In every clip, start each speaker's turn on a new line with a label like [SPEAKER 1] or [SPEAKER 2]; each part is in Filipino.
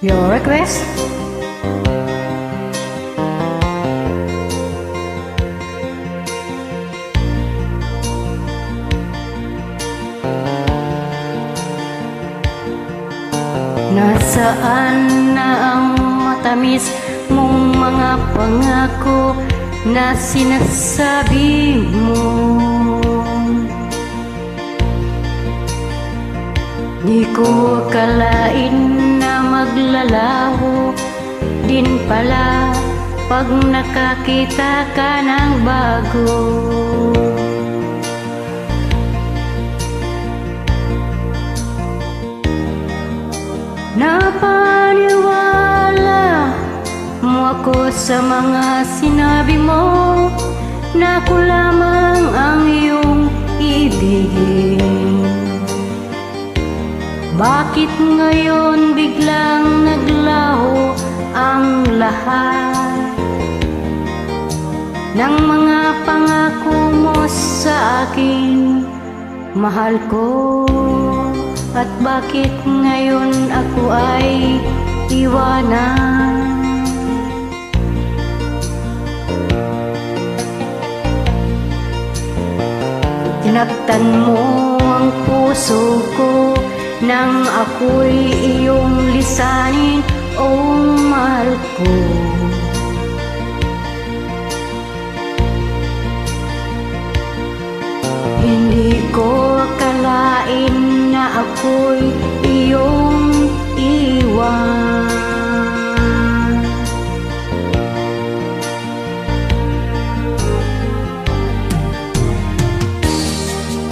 [SPEAKER 1] Your request? Nasaan na ang matamis mong mga pangako na sinasabi mo? Di ko akalain na maglalaho din pala pag nakakita ka ng bago. Napaniwala mo ako sa mga sinabi mo na ako lamang ang iyong ibigin. Bakit ngayon biglang naglaho ang lahat ng mga pangako mo sa akin, mahal ko? At bakit ngayon ako ay iwanan? Tinaktan mo ang puso ko nang ako'y iyong lisanin, oh mahal ko. Hindi ko akalain na ako'y iyong iwan.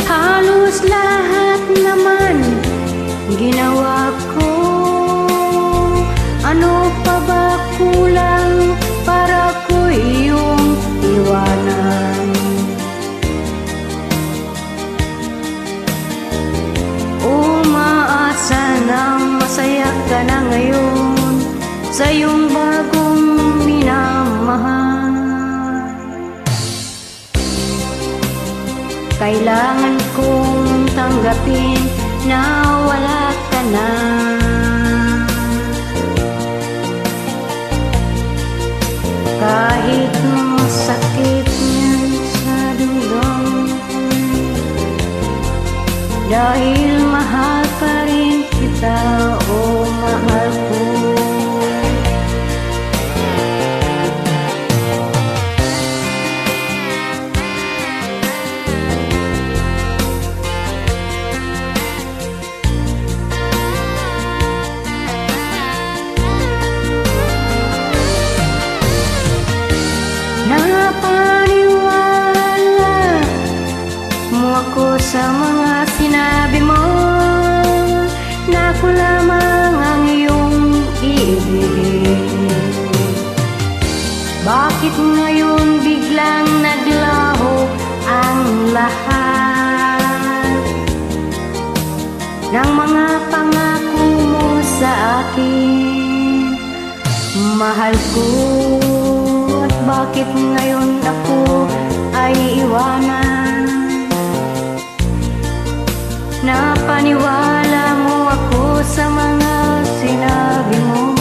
[SPEAKER 1] Halos lahat naman ginawa ko. Ano pa ba kulang para ko iyong iwanan? Umaasa na masaya ka na ngayon sa iyong bagong minamahal. Kailangan kong tanggapin na wala ka na. Kahit masakit niyan sa dulang, dahil mahal pa rin kita, oh mahal ko. Napaniwala mo ako sa mga sinabi mo na ako lamang ang iyong iibigin. Bakit ngayon biglang naglaho ang lahat ng mga pangako mo sa akin, mahal ko? At bakit ngayon ako ay iwanan? Napaniwala mo ako sa mga sinabi mo.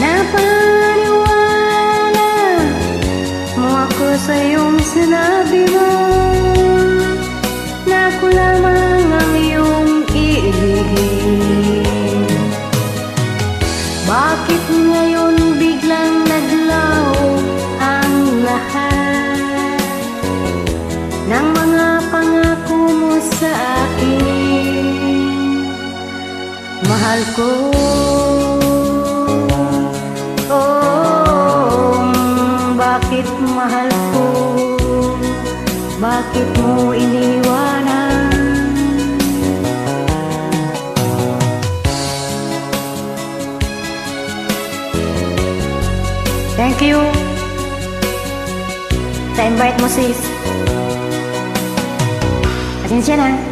[SPEAKER 1] Napaniwala mo ako sa iyong sinabi mo na ako lamang ang iyong iibigin. Bakit ngayon biglang naglaho ang lahat ng mga pangako mo sa akin, mahal ko? Oh bakit mo iniwanan? Thank you sa invite mo, sis. Pasensya na.